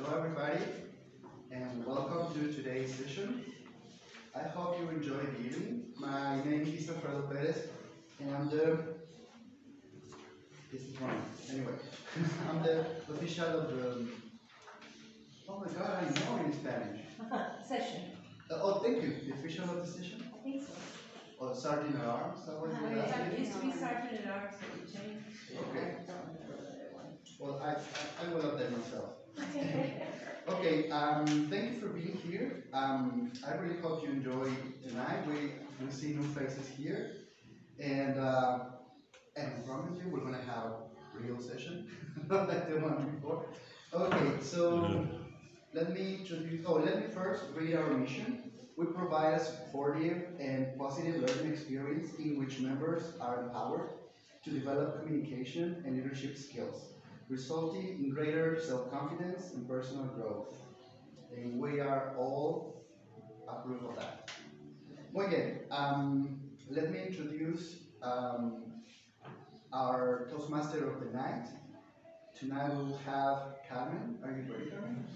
Hello everybody, and welcome to today's session. I hope you enjoy the evening. My name is Alfredo Perez, and I'm the, this is wrong, anyway, I'm the official of the, oh my god, I know in Spanish. Session. Oh, thank you, the official of the session? I think so. Oh, Sergeant at Arms, that was It used to be Sergeant at Arms, but you changed. Okay. Well, I will update myself. Okay, thank you for being here. I really hope you enjoy tonight. We see new faces here, and I promise you we're gonna have a real session like the one before. Okay, so let me first read our mission. We provide a supportive and positive learning experience in which members are empowered to develop communication and leadership skills, resulting in greater self-confidence and personal growth. And we are all approve of that. Muy bien, let me introduce our Toastmaster of the night. Tonight we will have Carmen. Are you ready, Carmen?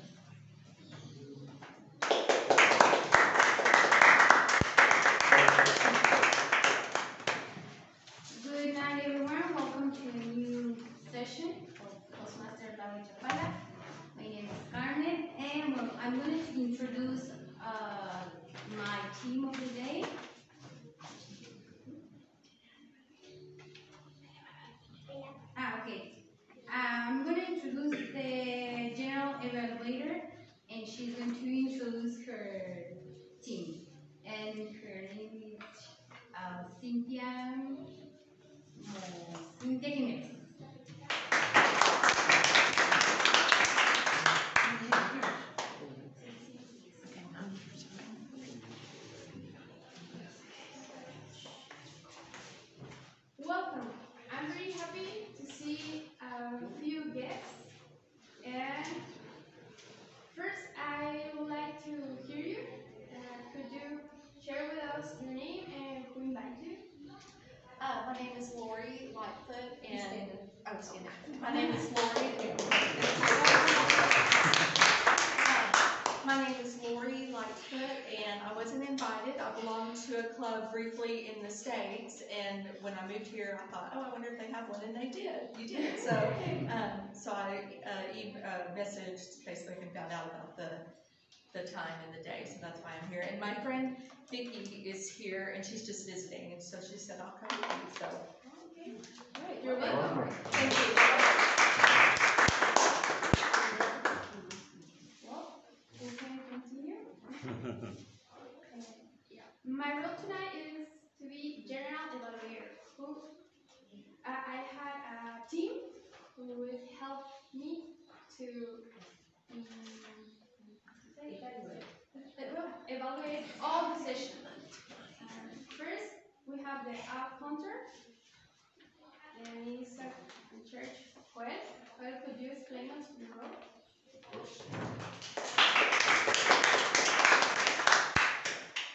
Good night, everyone. Welcome to a new session of Toastmasters by Chapala. My name is Carmen, and well, I'm going to introduce my team of the day. Okay. I'm going to introduce the General Evaluator, and she's going to introduce her team. And her name is Cynthia Jimenez. Welcome. I'm very happy to see a few guests. And first, I would like to hear you. Could you share with us your name and who invited you? My name is Lori Lightfoot, and my name is Lori. My name is Lori Lightfoot, and I wasn't invited. I belong to a club briefly in the States, and when I moved here, I thought, oh, I wonder if they have one, and they did. You did. So, so I messaged Facebook and found out about the time and the day, so that's why I'm here. And my friend Vicki is here, and she's just visiting, and so she said, I'll come with you. So, Okay. Great. You're welcome. thank you. Well, we can continue. My role tonight is to be General Evaluator. I had a team who would help me to evaluate all the sessions. First, we have the app counter. And he's in church. Joel, could you explain us your role? Of course.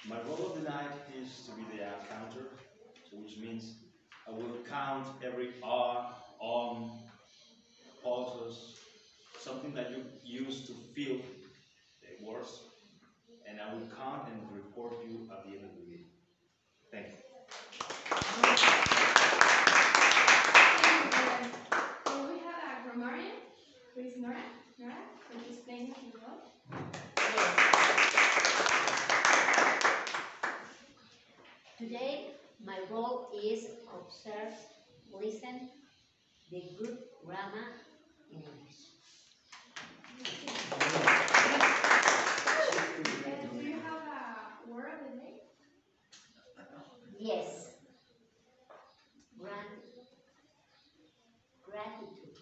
My role of the night is to be the app counter, so which means I will count every R, on, pauses, something that you use to fill the words, and I will count and report you at the end of the meeting. Thank you. We have a grammarian, who is Nora. Nora, could you explain us your role? Today, my role is observe, listen, the good grammar in English. Do you have a word of the day? Yes. Gratitude.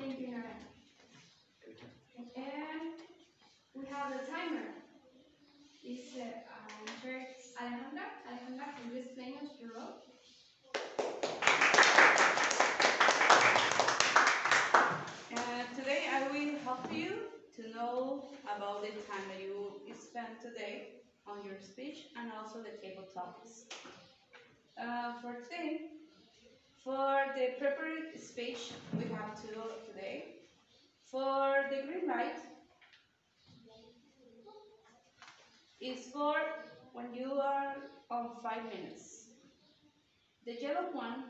Thank you, Nora. And we have the timer. It's Alejandra. Alejandra, could you explain us your role? Today I will help you to know about the time that you spent today on your speech and also the table topics. For today, for the prepared speech we have to do today, For the green light, is for when you are on 5 minutes. The yellow one,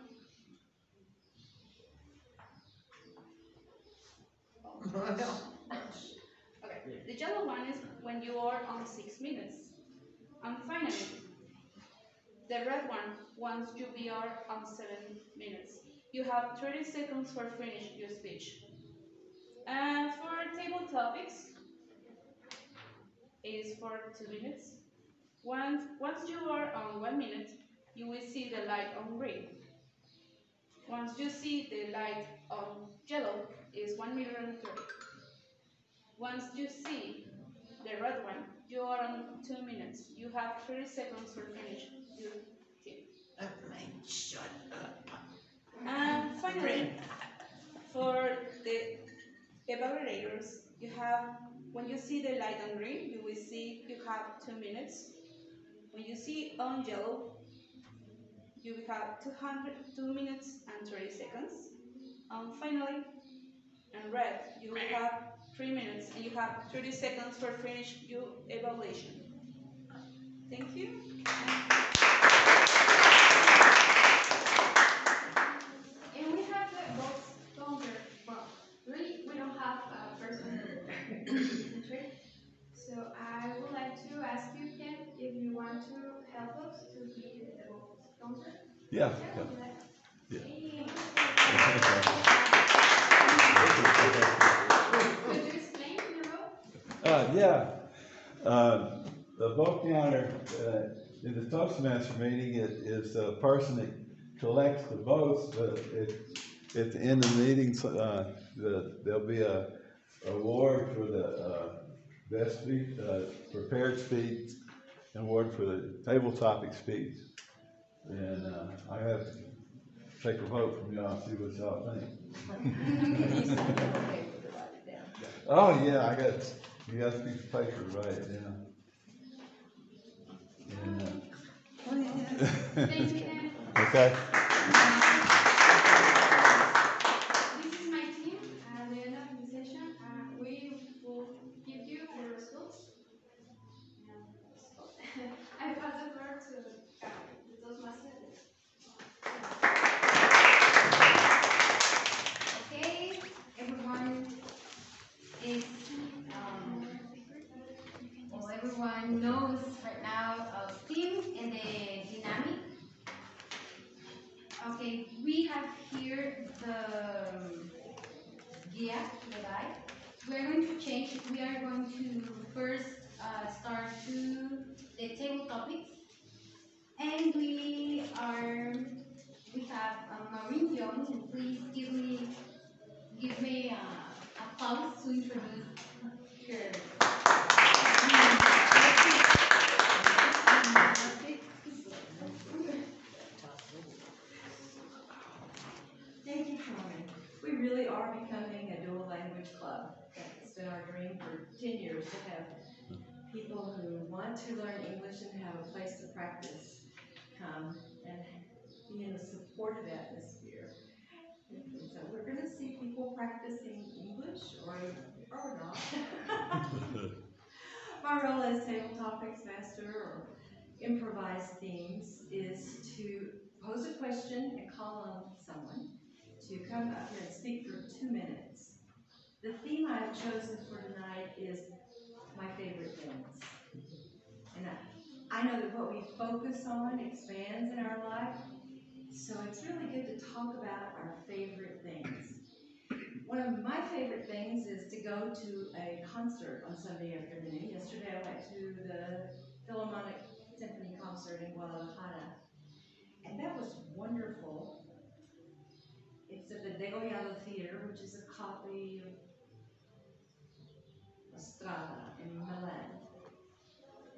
okay. The yellow one is when you are on 6 minutes. And finally, the red one, once you are on 7 minutes. You have 30 seconds for finish your speech. And for table topics, it is for 2 minutes. Once you are on 1 minute, you will see the light on green. Once you see the light on yellow, is 1 minute and 30. Once you see the red one, you are on 2 minutes. You have 30 seconds for finish your tip. Shut up. And finally, for the evaluators, you have, when you see the light on green, you will see you have 2 minutes. When you see on yellow, you will have 2 minutes and 30 seconds. And finally, in red, you will have 3 minutes and you have 30 seconds for finish your evaluation. Thank you. And we have the box counter, but really we don't have a person to concentrate. So I would like to ask you, Ken, if you want to help us to be the box counter. Yeah. Could you explain the role? The vote counter in the Toastmaster meeting is the person that collects the votes, but at the end of the meeting, there'll be a award for the best speech, prepared speech, and award for the table topic speech. And I have to take a vote from y'all, see what y'all think. Oh yeah, you got a piece of paper to write it down. And, Thank you, Ken. okay. This is my team. At the end of the session, we will give you the results. I pass the floor to the Toastmasters. Okay, everyone is, everyone knows right now team and the dynamic. Okay, we have here the guia, the guide. We are going to change. We are going to first start to the table topics, and we have Maureen Jones, and please give me a pause to introduce her. Thank you, Carmen. We really are becoming a dual language club. It's been our dream for 10 years to have people who want to learn English and have a place to practice come and be in a supportive atmosphere. And so we're going to see people practicing English or not. My role as table topics master or improvise themes is to pose a question and call on someone to come up here and speak for 2 minutes. The theme I've chosen for tonight is my favorite things. And I know that what we focus on expands in our life, so it's really good to talk about our favorite things. One of my favorite things is to go to a concert on Sunday afternoon. Yesterday I went to the Philharmonic Symphony concert in Guadalajara, and that was wonderful. It's at the Degollado Theater, which is a copy of Strada in Milan.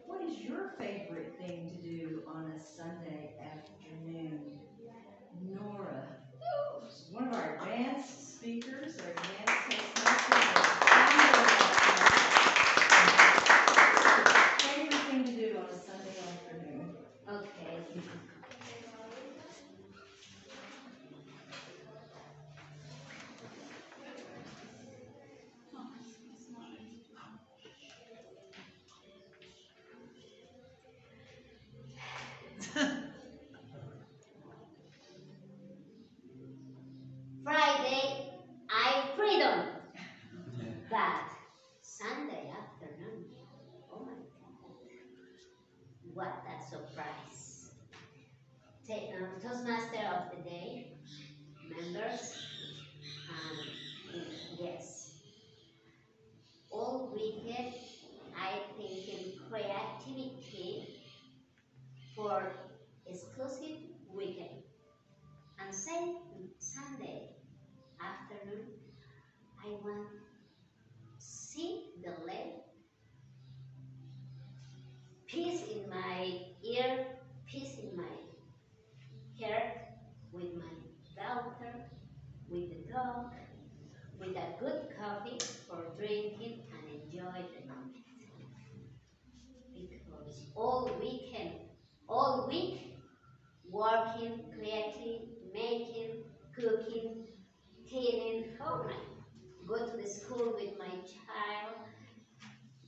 What is your favorite thing to do on a Sunday afternoon? Nora, one of our advanced speakers, our advanced Toastmasters. Favorite thing to do on a Sunday afternoon? Okay. of the day, members, and guests. All weekend, I think in creativity for exclusive weekend. And say Sunday afternoon, I want to see the lake, peace in my ear, peace in my heart, with my daughter, with the dog, with a good coffee for drinking and enjoy the moment. Because all week, working, creating, making, cooking, cleaning, oh my, go to the school with my child,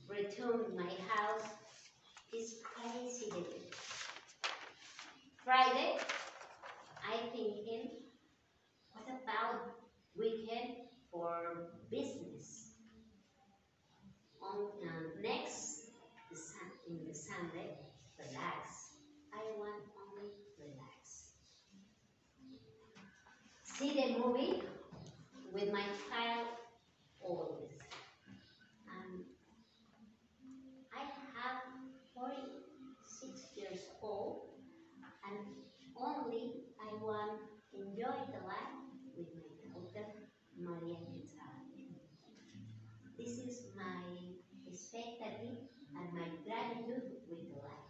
return to my house, it's crazy day. Friday, I thinking, what about weekend for business? On next, in the Sunday, relax. I want only relax. See the movie with my child always. I have 46 years old, and only I want to enjoy the life with my daughter, Maria Chapala. This is my expectative and my gratitude with the life.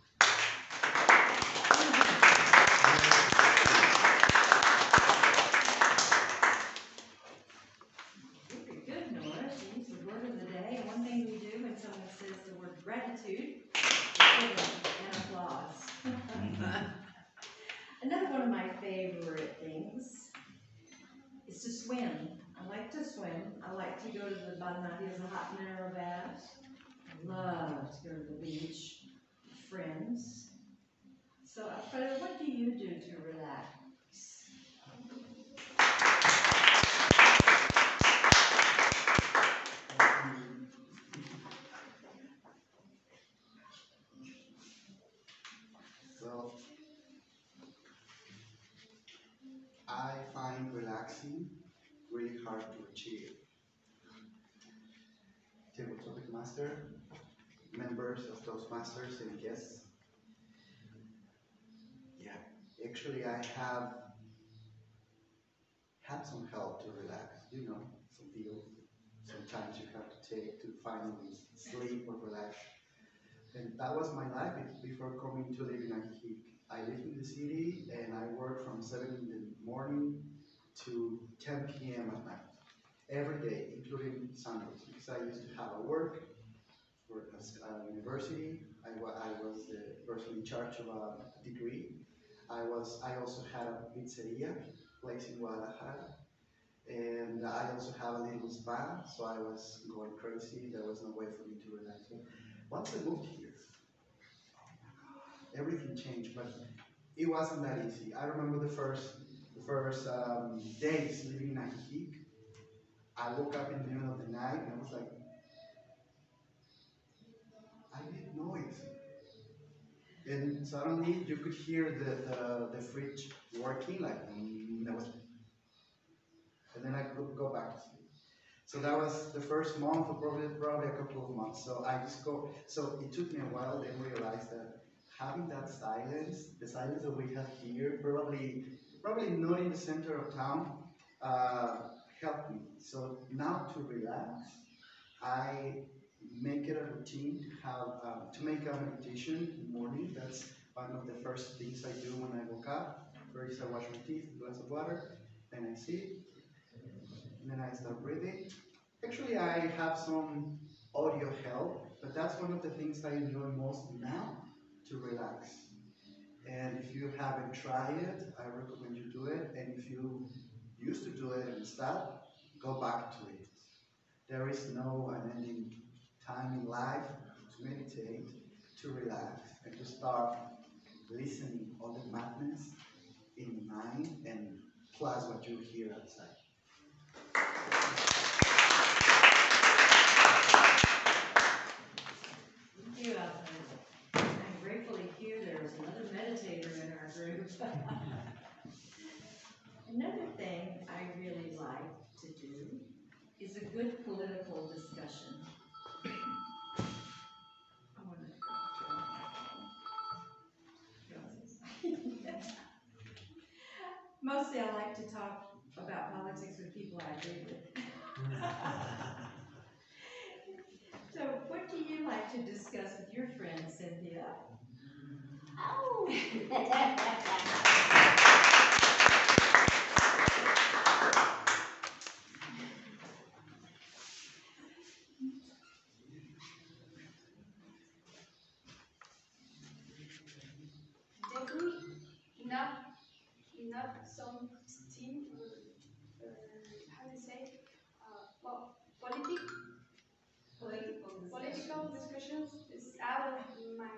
Very good, Nora. She used the word of the day. And one thing we do when someone says the word gratitude, we give them an applause. Another one of my favorite things is to swim. I like to swim. I like to go to the Banadias, a hot mineral bath. I love to go to the beach with friends. So, Alfredo, what do you do to relax? So, I find relaxing really hard to achieve. Topic Master, members of Toastmasters and guests. Yeah, actually I have had some help to relax, some pills. Sometimes you have to take to finally sleep or relax. And that was my life before coming to live in Ajijic. I live in the city and I work from 7 in the morning to 10 p.m. at night. Every day, including Sundays, because I used to have a work for a university. I was the person in charge of a degree. I also had a pizzeria place in Guadalajara. And I also have a little spa, so I was going crazy. There was no way for me to relax. Once I moved here, everything changed, but it wasn't that easy. I remember the first days living in Ajijic. I woke up in the middle of the night and I was like, I need noise. And suddenly you could hear the fridge working, like, and then I could go back to sleep. So that was the first month, or probably a couple of months. So so it took me a while then realize that having that silence, the silence that we have here, probably not in the center of town, helped me. So now to relax, I make it a routine to make a meditation in the morning. That's one of the first things I do when I woke up. First I wash my teeth, a glass of water, then I sit, and then I start breathing. Actually, I have some audio help, but that's one of the things I enjoy most now to relax. And if you haven't tried it, I recommend you do it. And if you used to do it and stop, go back to it. There is no unending time in life to meditate, to relax, and to start listening all the madness in mind and plus what you hear outside. Thank you, Alfredo. I'm grateful to hear there's another meditator in our group. a good political discussion. I wanna go. Mostly I like to talk about politics with people I agree with. So what do you like to discuss with your friends, Cynthia? Oh. Definitely not some team or how do you say well political discussions is out of my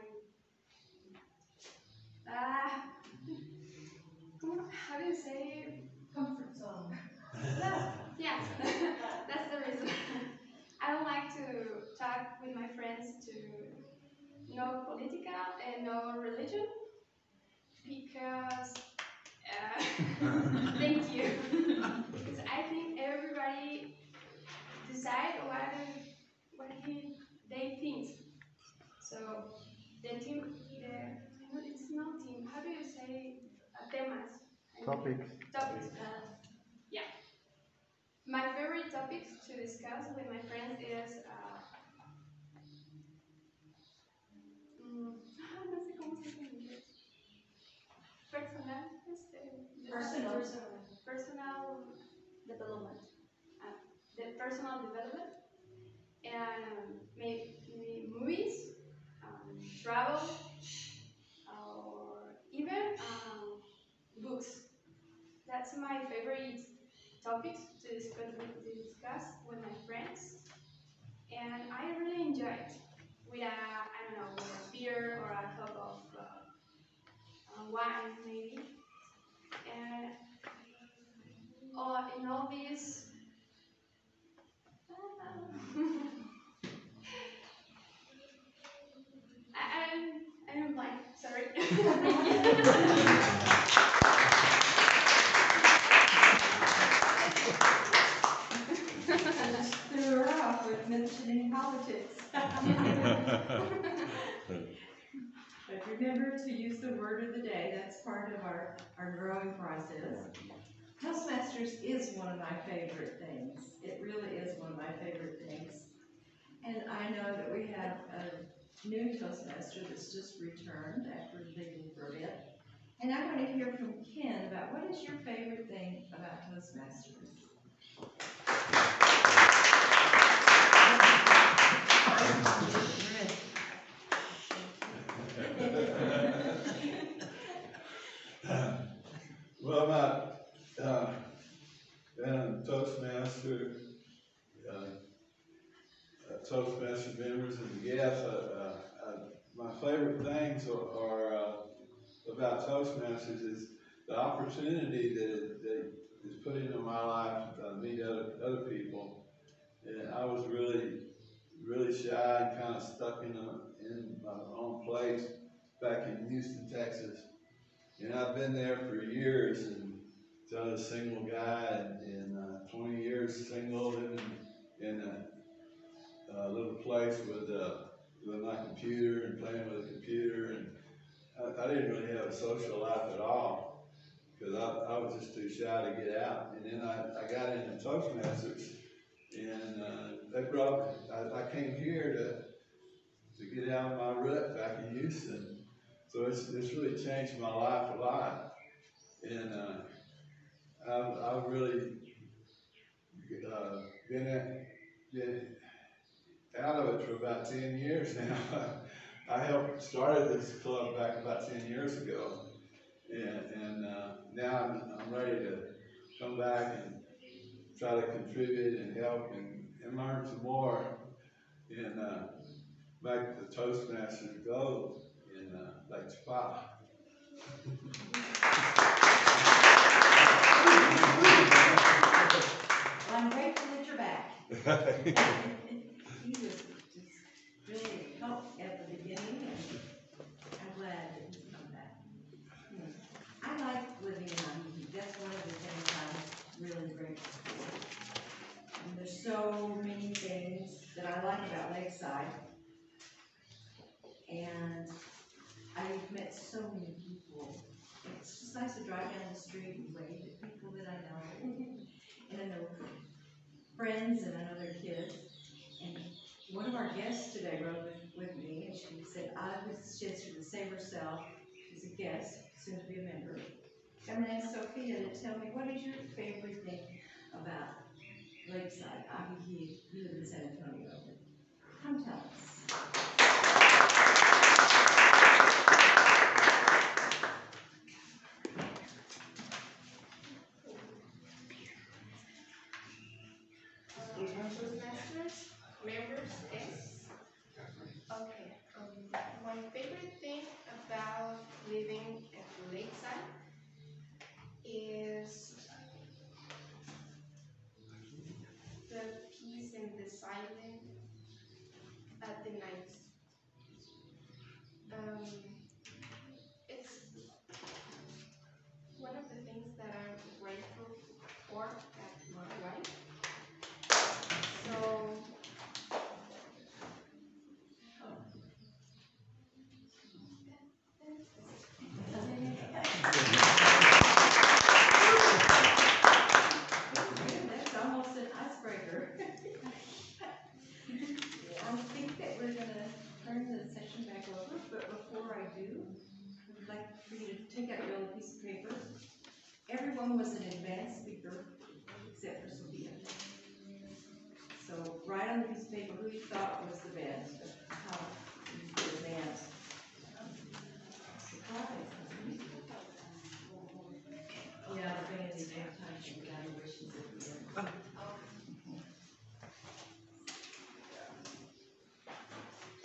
how do you say Comfort zone. yes that's the reason. I don't like to talk with my friends to no political and no religion because thank you. Because I think everybody decide they think. So the team, it's not team. How do you say temas? Topics. Topics. Yeah. My favorite topics to discuss with my friends is no sé cómo se dice en inglés. Personal Development. The personal development and maybe movies, travel, or even books. That's my favorite topics to discuss with my friends, and I really enjoy it with I don't know, with a beer or a cup of wine maybe, and in all these. I'm blank, sorry. Threw her off with mentioning politics. But remember to use the word of the day. That's part of our growing process. Toastmasters is one of my favorite things. It really is one of my favorite things. And I know that we have a new Toastmaster that's just returned after leaving for a bit. And I want to hear from Ken about what is your favorite thing about Toastmasters? Well, I'm Toastmaster, Toastmaster members and guests. My favorite things are about Toastmasters is the opportunity that is put into my life to meet other people. And I was really shy and kind of stuck in my own place back in Houston, Texas. And I've been there for years, and so I was a single guy, and 20 years single, living in a little place with my computer and playing with a computer, and I didn't really have a social life at all because I was just too shy to get out. And then I got into Toastmasters, and they brought me. I came here to get out of my rut back in Houston. So it's really changed my life a lot, and I've really been out of it for about 10 years now. I helped started this club back about 10 years ago, and now I'm ready to come back and try to contribute and help and learn some more and make the Toastmasters go in Lake Chapala. Well, I'm grateful that you're back. He was just really helped at the beginning, and I'm glad that he's come back. I like living in Haiti. That's one of the things I'm really grateful for. And there's so so many things that I like about Lakeside. And I've met so many people. It's just nice to drive down the street and wave at people that I know. And I know friends and I know their kids. And one of our guests today rode with me, and she said, she has to save herself. She's a guest, soon to be a member. I'm going to ask Sophia to tell me, what is your favorite thing about Lakeside? You live in San Antonio. Come tell us. Toastmasters, members, yes. Okay, my favorite thing about living at Lakeside is the peace and the silence at the night. It's one of the things that I'm grateful for at my life. So, That's almost an icebreaker. I think that we're going to turn the session back over, but before I do, I would like for you to take out your little piece of paper. Everyone was an advanced speaker, except for Sophia. So write on the piece of paper who you thought was the best, how you could advance. Surprise. Yeah, the band is sometimes evaluations at the end.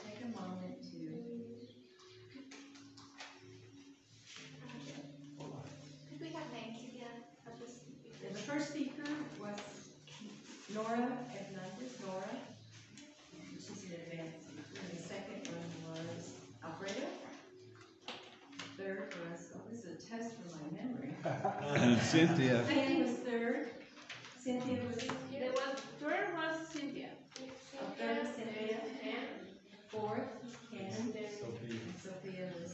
Take a moment to. Did we have names again of this? The first speaker was Nora Hernandez, Nora. She's an advanced speaker. And the second one was Alfredo. Third was, this is a test for my memory. Cynthia. Cynthia was third. Cynthia was, third was Cynthia. third was Cynthia. Fourth was Ken. And Sophia was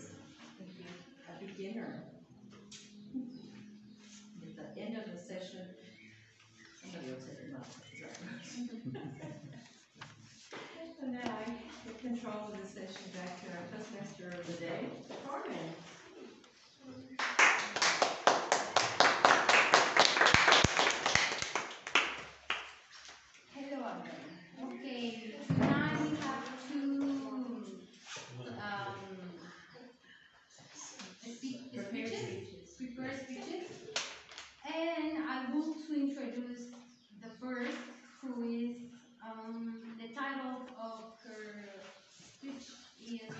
a beginner. At the end of the session, somebody will take them up. So now I get control of the session back to our Toastmaster of the day, Carmen. Hello, everyone. Okay, tonight we have two prepared speeches, and I want to introduce the first, who is the title of her speech is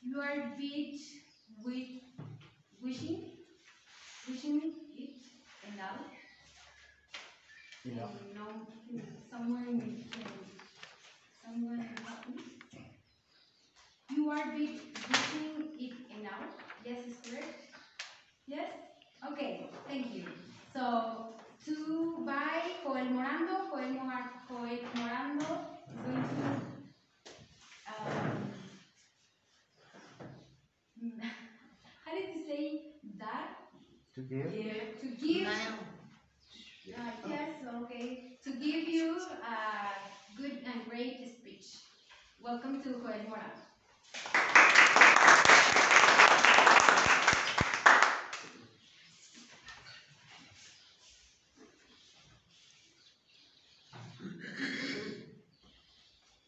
"You are beat with wishing it enough." Yeah. No, someone help me. You are wishing it enough. Yes, is correct. Yes. Okay. Thank you. So, by Joel Morando. Joel Morando is going to. How did you say that? To give? To give. Yes, okay. To give you a good and great speech. Welcome to Joel Morano.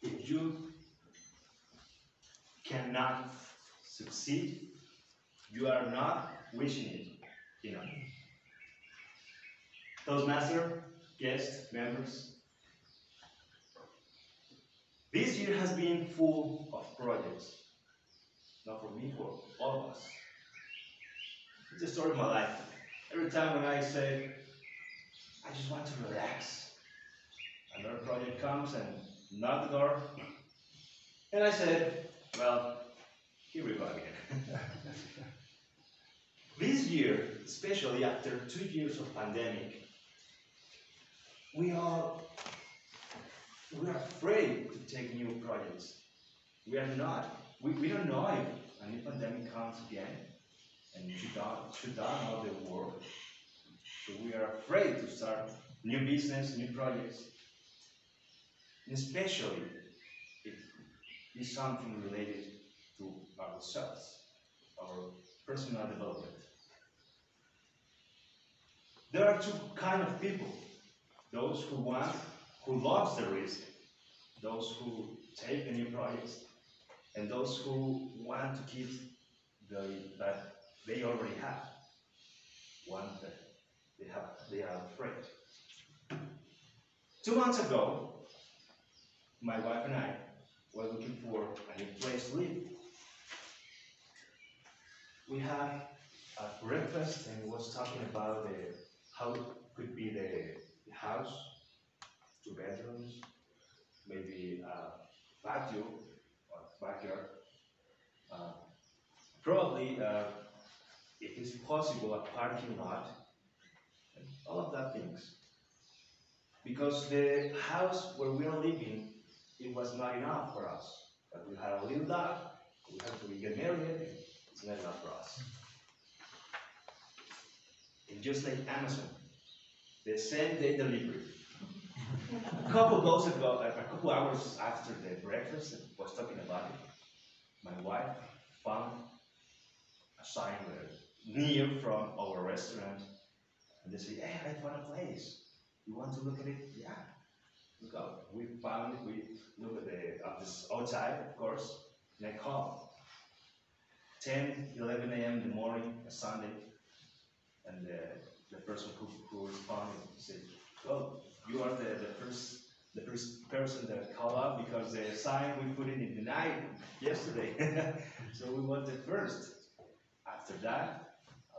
If you cannot succeed, you are not wishing it enough. Toastmaster, guests, members, this year has been full of projects. Not for me, for all of us. It's the story of my life. Every time when I say, I just want to relax, another project comes and knocks the door, and I said, well, here we go again. This year, especially after 2 years of pandemic, we all we are afraid to take new projects. We are not. We don't know if a new pandemic comes again and shut down all the world. So we are afraid to start new business, new projects, and especially if it's something related to ourselves, our personal development. There are two kinds of people: those who loves the risk, those who take the new projects, and those who want to keep that they already have, one that they are afraid. 2 months ago, my wife and I were looking for a new place to live. We had a breakfast and was talking about how it could be the house, 2 bedrooms, maybe a patio or backyard. Probably, if it's possible, a parking lot, and all of that things. Because the house where we are living, it was not enough for us. But we had a little dog, we had to get married, and it's not enough for us. And just like Amazon, the same day delivery. A couple hours after the breakfast, I was talking about it. My wife found a sign near from our restaurant, and they say, "Hey, I found a place. You want to look at it?" "Yeah, look up." We found it. We look at this outside, of course, and I called. 10, 11 a.m. in the morning, a Sunday, and the person who responded said, "Well, you are the first person that called up because the sign we put it in the night yesterday." So we want the first. After that,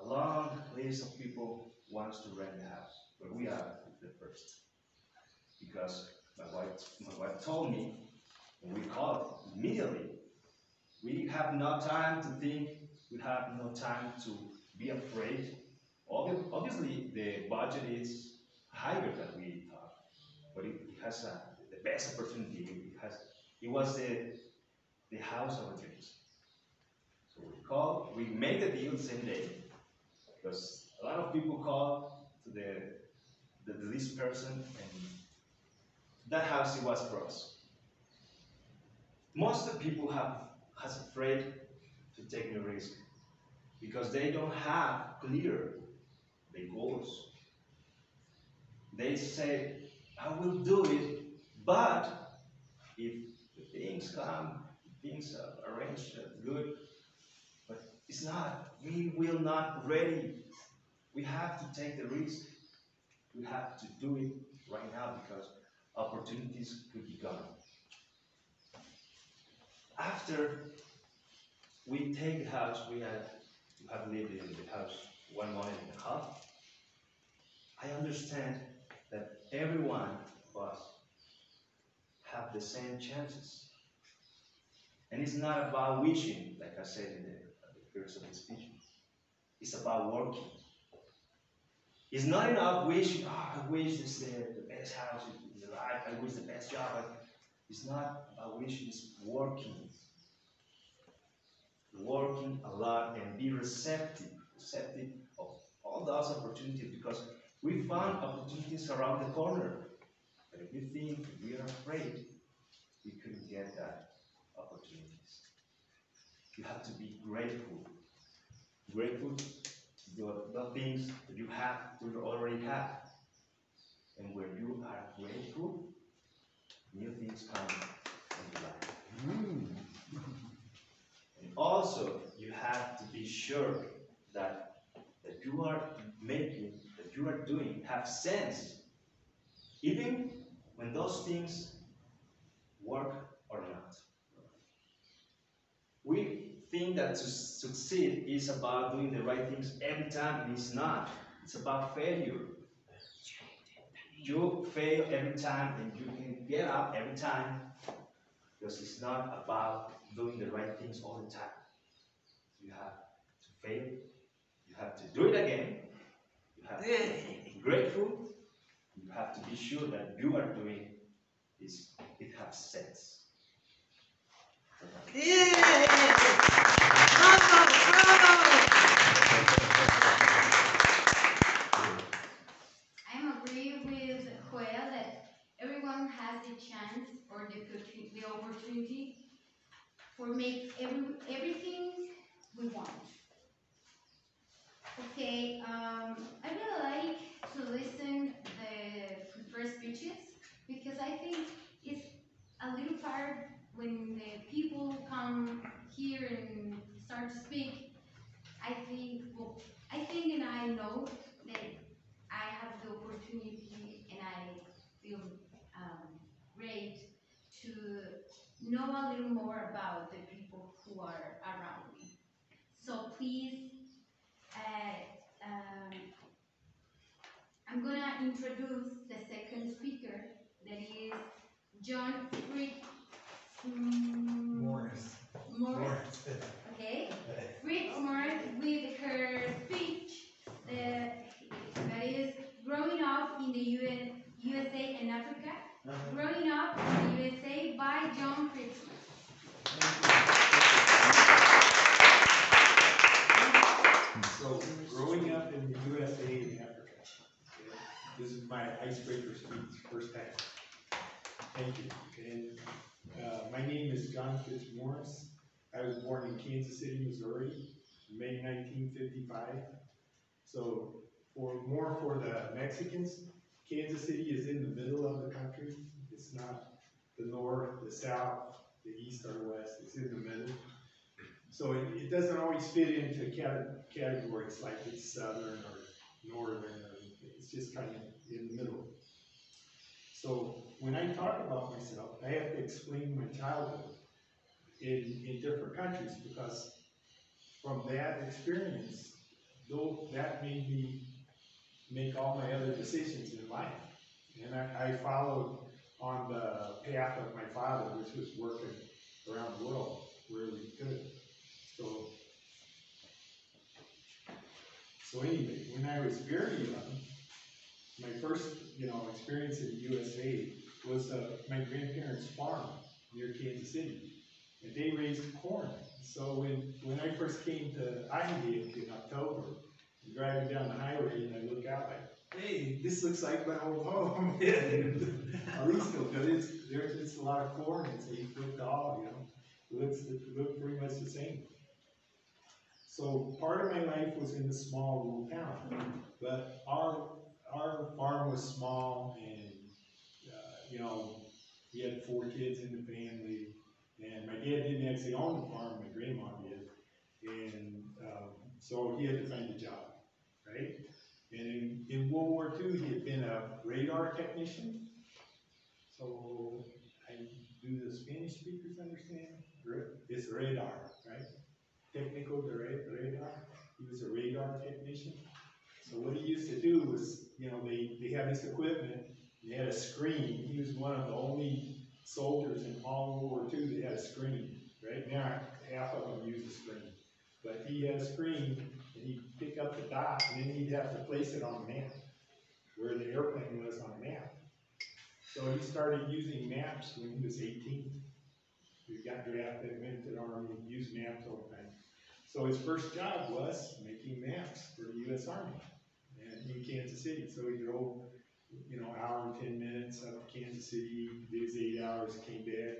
a long list of people wants to rent the house, but we are the first. Because my wife told me, and we called immediately. We have no time to think, we have no time to be afraid. Obviously, the budget is higher than we thought, but it has the best opportunity. It was the house of our dreams. So we called, we made the deal the same day, because a lot of people call to this person, and that house, it was for us. Most of the people has afraid to take the risk because they don't have clear the goals. They say, "I will do it, but if the things come, things are arranged good, but it's not. We will not ready. We have to take the risk. We have to do it right now because opportunities could be gone." After we take the house, we have lived in the house 1 month and a half. I understand that every one of us have the same chances. And it's not about wishing, like I said at the first of the speech. It's about working. It's not enough wishing, "I wish this is the best house in the life, I wish the best job." It's not about wishing, it's working. Working a lot and be receptive of all those opportunities, because we found opportunities around the corner. But if we think we are afraid, we couldn't get that opportunities. You have to be grateful. Grateful to the things that you already have. And when you are grateful, new things come into life. And also, you have to be sure that you are making, that you are doing, have sense, even when those things work or not. We think that to succeed is about doing the right things every time, and it's not. It's about failure. You fail every time, and you can get up every time, because it's not about doing the right things all the time. You have to fail, you have to do it again, you have to be grateful, you have to be sure that you are doing is 6. Yay! Bravo! I'm agree with Joel that everyone has the chance or the opportunity for make everything we want. Okay, I really like to listen the prepared speeches because I think it's a little hard when the people come here and start to speak. I think and I know that I have the opportunity and I feel great to know a little more about the people who are around me. So please, I'm gonna introduce the second speaker, that is John Morris. Okay, Fritz Morris with her speech that is growing up in the USA and Africa. Growing up in the USA by John Fritz. So, growing up in the USA and Africa, this is my icebreaker speech, first time. Thank you. And my name is John Fitzmaurice. I was born in Kansas City, Missouri, May 1955. So, for the Mexicans, Kansas City is in the middle of the country. It's not the north, the south, the east, or the west. It's in the middle. So it doesn't always fit into categories like it's southern or northern, or it's just kind of in the middle. So when I talk about myself, I have to explain my childhood in different countries, because from that experience, though, that made me make all my other decisions in life. And I followed on the path of my father, which was working around the world wherever he could. So anyway, when I was very young, my first, experience in the USA was my grandparents' farm near Kansas City, and they raised corn. So when I first came to Iowa in October, I'm driving down the highway and I look out like, hey, this looks like my old home. At least it's a lot of corn. It's 8 foot tall. It looks pretty much the same. So part of my life was in the small little town, but our farm was small, and we had 4 kids in the family, and my dad didn't actually own the farm, my grandma did, and so he had to find a job, right? And in World War II, he had been a radar technician. So do the Spanish speakers understand? It's radar, right? Technical radar. He was a radar technician. So what he used to do was, they had this equipment, they had a screen. He was one of the only soldiers in all World War II that had a screen. Right now, half of them use a screen. But he had a screen, and he'd pick up the dot, and then he'd have to place it on the map, where the airplane was on the map. So he started using maps when he was 18. He got drafted, went to the Army, used maps all the time. So his first job was making maps for the U.S. Army and in Kansas City. So he drove, hour and 10 minutes up to Kansas City, did his 8 hours, came back,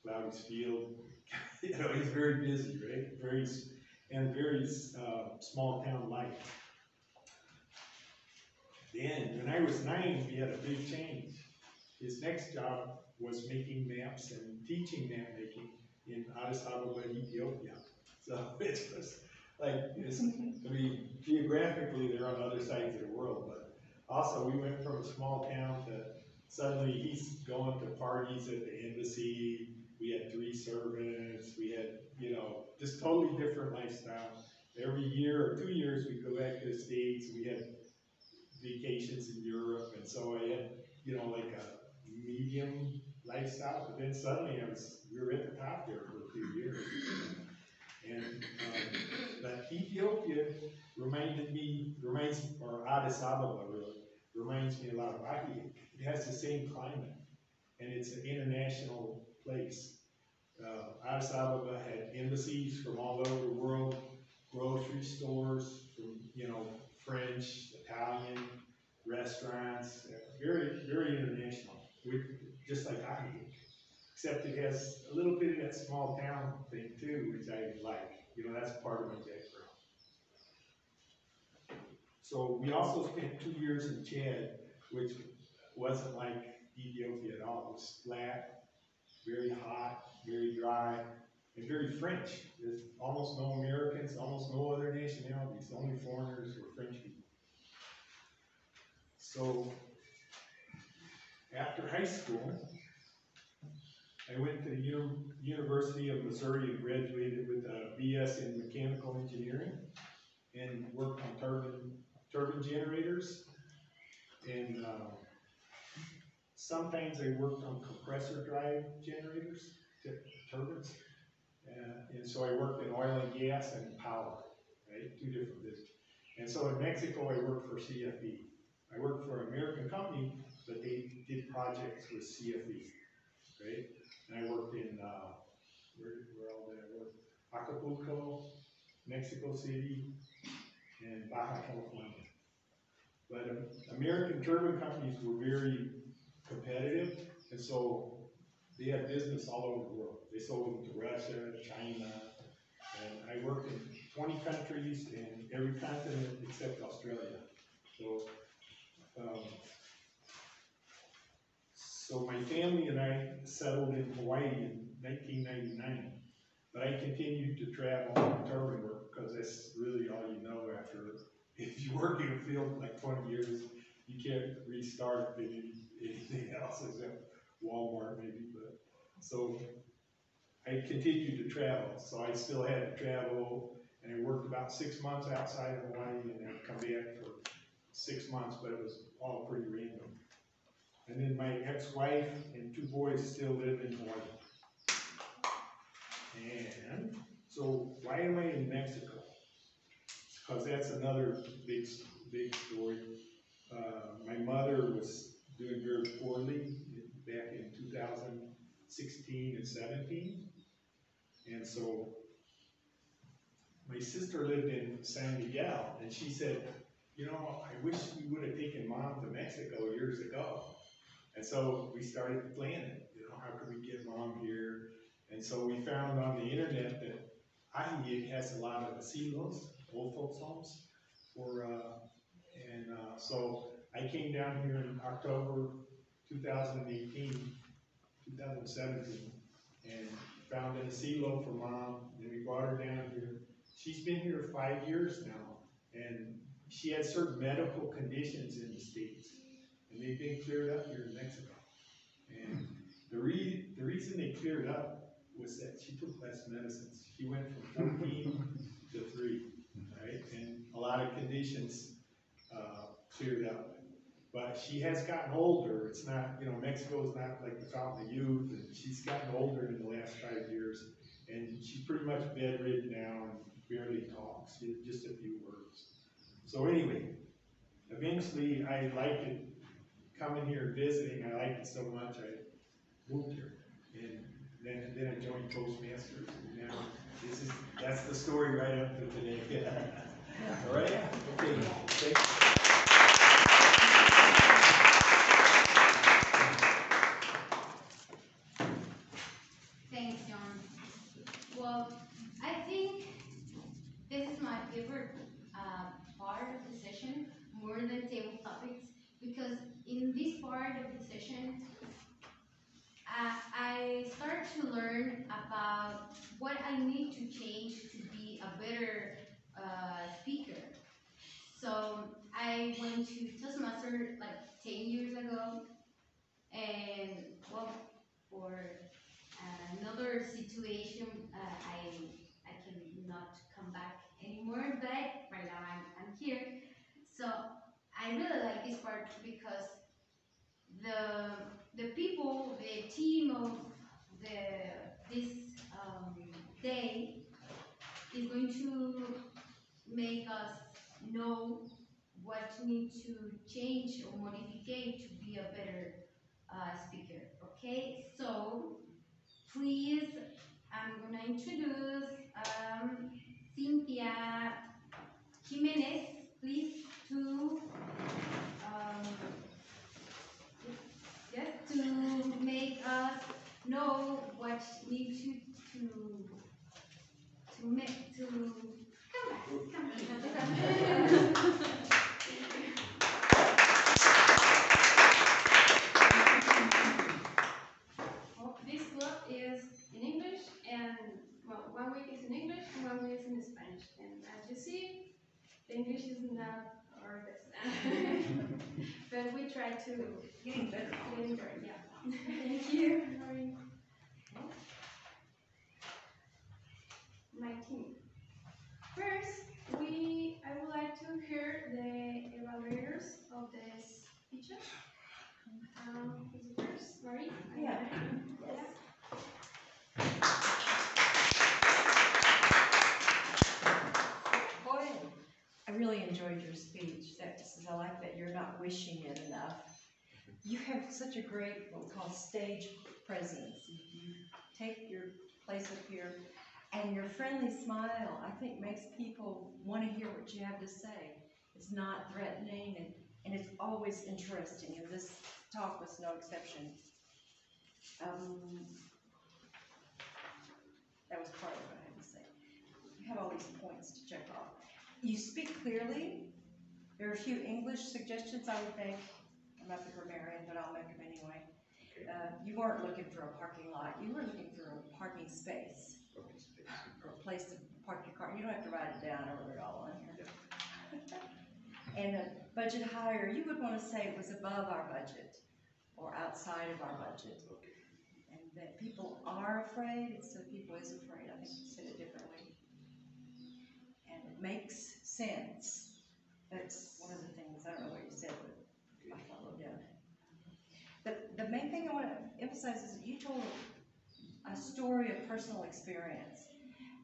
plowed his field. He's very busy, right? Very small town life. Then, when I was 9, we had a big change. His next job was making maps and teaching map making in Addis Ababa, Ethiopia. So it was like, geographically they're on other sides of the world, but also we went from a small town to suddenly he's going to parties at the embassy. We had 3 servants. We had, just totally different lifestyle. Every year or 2 years we'd go back to the States. We had vacations in Europe, and so I had, like a medium lifestyle. But then suddenly we were at the top there for a few years. And but Ethiopia or Addis Ababa really, reminds me a lot of Bahia. It has the same climate. and it's an international place. Addis Ababa had embassies from all over the world, grocery stores from, French, Italian, restaurants, very, very international, just like I do. Except it has a little bit of that small town thing too, which I like. That's part of my background. So we also spent 2 years in Chad, which wasn't like Ethiopia at all. It was flat, very hot, very dry, and very French. There's almost no Americans, almost no other nationalities. The only foreigners were French people. So after high school, I went to the University of Missouri and graduated with a BS in mechanical engineering and worked on turbine generators. And sometimes I worked on compressor drive generators, turbines. And so I worked in oil and gas and power, right? 2 different businesses. And so in Mexico, I worked for CFE. I worked for an American company, but they did projects with CFE, right? And I worked in, where all did I work? Acapulco, Mexico City, and Baja California. But American turbine companies were very competitive, and so they had business all over the world. They sold them to Russia, China, and I worked in 20 countries in every continent except Australia. So my family and I settled in Hawaii in 1999, but I continued to travel and turbine work because that's really all you know after, if you work in a field like 20 years, you can't restart anything else except Walmart maybe, but so I continued to travel, so I still had to travel, and I worked about 6 months outside of Hawaii, and then I'd come back for 6 months, but it was all pretty random. And then my ex-wife and 2 boys still live in Hawaii. And so why am I in Mexico? Because that's another big story. My mother was doing very poorly back in 2016 and 17. And so my sister lived in San Miguel, and she said, I wish we would have taken Mom to Mexico years ago. And so we started planning, how could we get Mom here? And so we found on the internet that Ajijic has a lot of asilos, old folks homes, so I came down here in October 2017, and found an asilo for Mom, and we brought her down here. She's been here 5 years now, and she had certain medical conditions in the States, and they've been cleared up here in Mexico. And the reason they cleared up was that she took less medicines. She went from 14 to 3, right? And a lot of conditions cleared up. But she has gotten older. It's not, Mexico is not like the fountain of youth, and she's gotten older in the last 5 years, and she's pretty much bedridden now and barely talks, just a few words. So anyway, eventually I liked it, coming here and visiting. I liked it so much I moved here, and then I joined Toastmasters, and now that's the story right up to today. All right? Okay. Thank you. Thanks, John. Well, I think this is my favorite part of the session, more than table topics, because in this part of the session, I start to learn about what I need to change to be a better speaker. So I went to Toastmasters like 10 years ago, and well, for another situation, I cannot come back anymore, but right now I'm here. So I really like this part because the people, the team of this day is going to make us know what needs to change or modify to be a better speaker. Okay, so please, I'm gonna introduce Cynthia Jimenez, please, to just to make us know what needs to make to come back. Well, this club is in English, and well, 1 week is in English, and 1 week is in Spanish. And as you see, the English is not our best, but we try to Getting better. getting better. Yeah. Thank you. My team. First, I would like to hear the evaluators of this feature. Who's the first? Marie? Yeah. Yes. Boy, I really enjoyed your speech. I like that you're not wishing it enough. You have such a great, what we call stage presence. You take your place up here, and your friendly smile, I think, makes people want to hear what you have to say. It's not threatening, and it's always interesting, and this talk was no exception. That was part of what I had to say. You have all these points to check off. You speak clearly. There are a few English suggestions I would make. I'm not the grammarian, but I'll make them anyway. You weren't looking for a parking lot. You were looking for a parking space. Or a place to park your car. You don't have to write it down or write it all on here. And a budget higher, you would want to say it was above our budget or outside of our budget. And that people are afraid instead of people is afraid. I think you said it differently. And it makes sense. That's one of the things, I don't know what you said, but I followed down. But the main thing I want to emphasize is that you told a story of personal experience.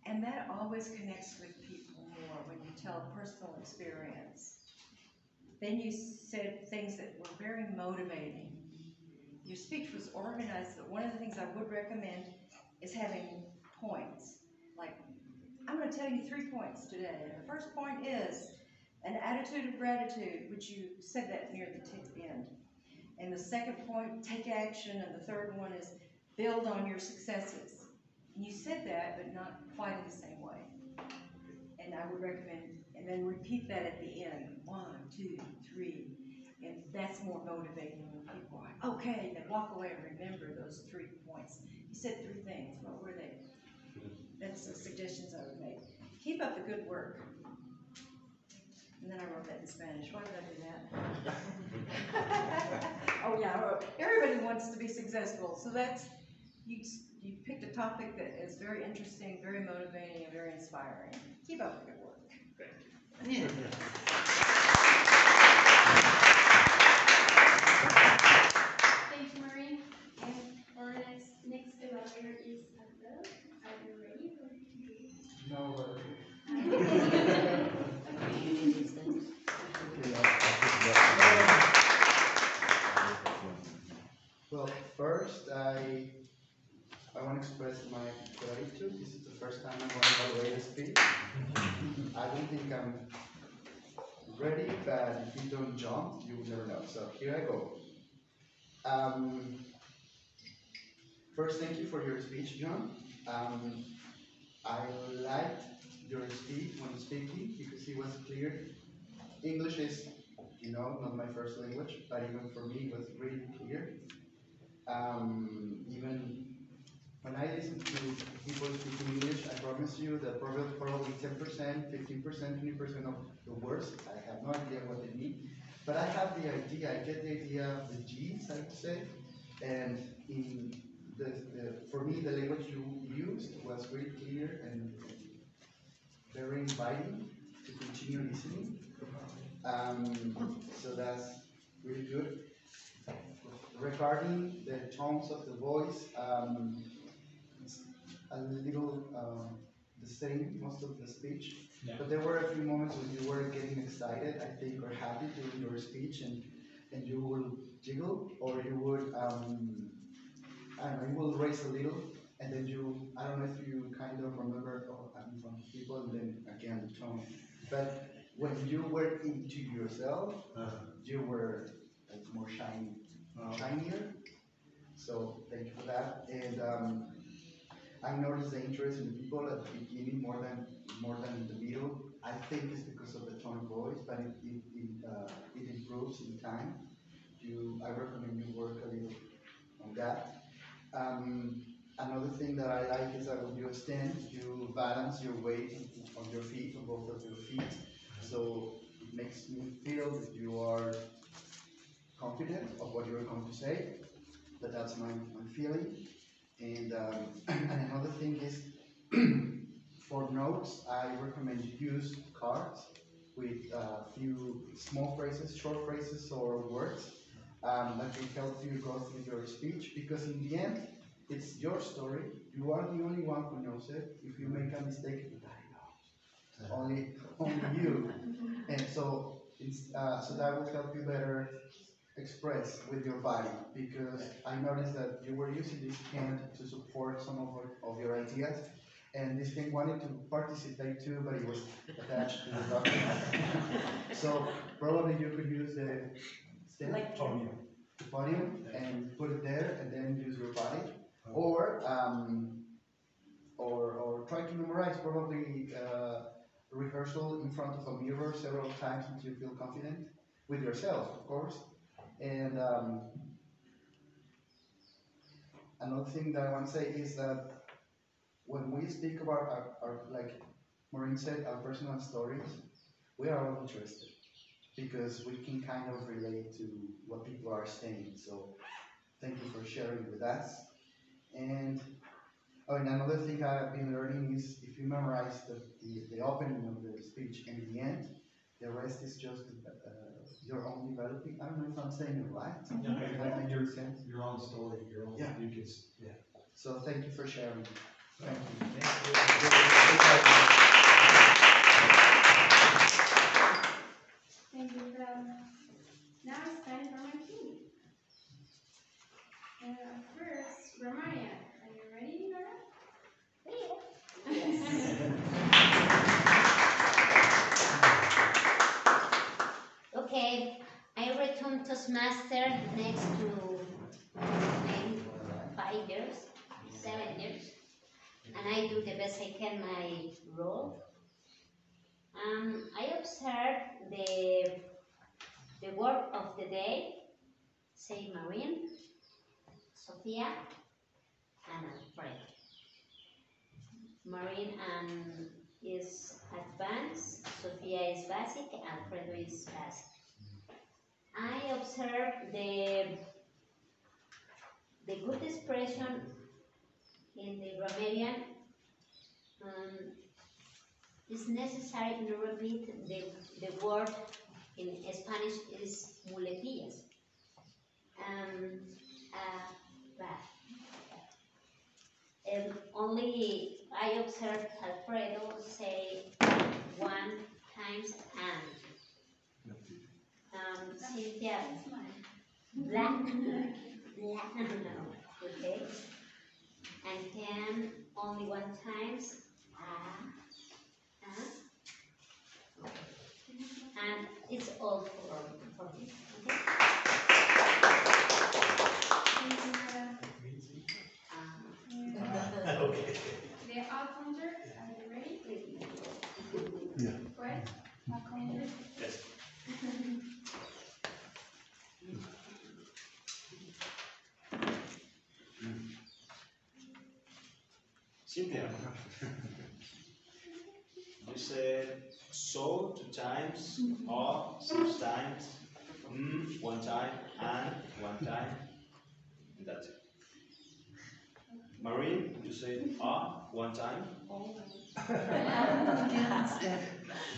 And that always connects with people more when you tell a personal experience. Then you said things that were very motivating. Your speech was organized, but one of the things I would recommend is having points. Like, I'm going to tell you 3 points today. And the first point is an attitude of gratitude, which you said that near the end. And the second point, take action. And the third one is build on your successes. And you said that, but not quite in the same way. And I would recommend, and then repeat that at the end. 1, 2, 3. And that's more motivating when people are like, okay, they walk away and remember those 3 points. You said 3 things. What were they? That's the suggestions I would make. Keep up the good work. And then I wrote that in Spanish. Why did I do that? Oh yeah, I wrote, everybody wants to be successful. So that's, you picked a topic that is very interesting, very motivating, and very inspiring. Keep up the good work. Thank you. Thank you, Marie. And our next evaluator is Adele. Are you ready? No, well, first, I want to express my gratitude. This is the first time I'm going to evaluate a speech. I don't think I'm ready, but if you don't jump, you will never know. So here I go. First, thank you for your speech, John. I liked your speech when speaking because it was clear. English is, not my first language, but even for me, it was really clear. Even when I listen to people speaking English, I promise you that probably 10%, 15%, 20% of the words, I have no idea what they mean. But I have the idea, I get the idea of the G's, I would say. And for me, the language you used was really clear and very inviting to continue listening. So that's really good. Regarding the tones of the voice, it's a little the same most of the speech, but there were a few moments when you were getting excited, I think, or happy during your speech, and you will jiggle, or you would, I don't know, you will raise a little, and then you, I don't know if you kind of remember, oh, I'm in front of people, and then again the tone. But when you were into yourself, you were like more shinier. So thank you for that. And I noticed the interest in the people at the beginning more than in the middle. I think it's because of the tone of voice, but it improves in time. I recommend you work a little on that. Another thing that I like is that when you extend, you balance your weight on your feet, on both of your feet. So it makes me feel that you are confident of what you're going to say. But that's my feeling. And another thing is, for notes, I recommend you use cards with a few small phrases, short phrases, or words that can help you go through your speech, because in the end, it's your story. You are the only one who knows it. If you make a mistake, nobody knows. Only you. And so that will help you better express with your body, because I noticed that you were using this hand to support some of your ideas, and this thing wanted to participate too, but it was attached to the document. So probably you could use the stand, the podium, and put it there, and then use your body, or try to memorize. Probably rehearsal in front of a mirror several times until you feel confident with yourself, of course. And another thing that I want to say is that when we speak about our like Maureen said, our personal stories, we are all interested because we can kind of relate to what people are saying. So thank you for sharing with us. And another thing I've been learning is if you memorize the opening of the speech and the end, the rest is just your own developing. I don't know if I'm saying it right. Yeah, your own story, your own, yeah. You can, yeah. So thank you for sharing. Thank you. Thank you, Fran. Now it's time for my team. First, Romania. Are you ready, Nora? Okay, I returned Toastmaster next to maybe 5 years, 7 years, and I do the best I can my role. I observed the word of the day, say Marine, Sophia, and Alfredo. Marine is advanced, Sophia is basic, Alfredo is basic. I observed the good expression in the grammarian. It's necessary to repeat the word in Spanish is muletillas. Only I observed Alfredo say 1 times and. Cynthia, black, no, okay. And Ken only 1 times, and it's all for me, okay? Okay. The outcounter, are you ready? Yeah. Fred, outcounter? Yes. Cynthia, you said so 2 times, or 6 times, 1 time, and 1 time, and that's it. Marine, you said 1 time.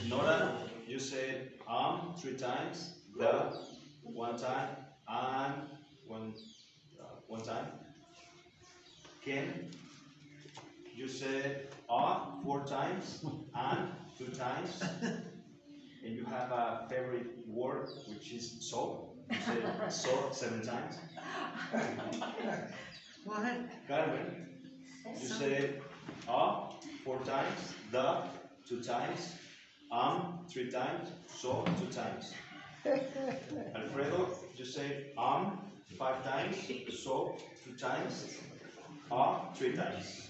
Nora, you said 3 times, the 1 time, and one time. Ken, you said 4 times and 2 times, and you have a favorite word which is so. You say so 7 times. What? Carmen, you say 4 times, the 2 times, 3 times, so 2 times. Alfredo, you say 5 times, so 2 times, 3 times.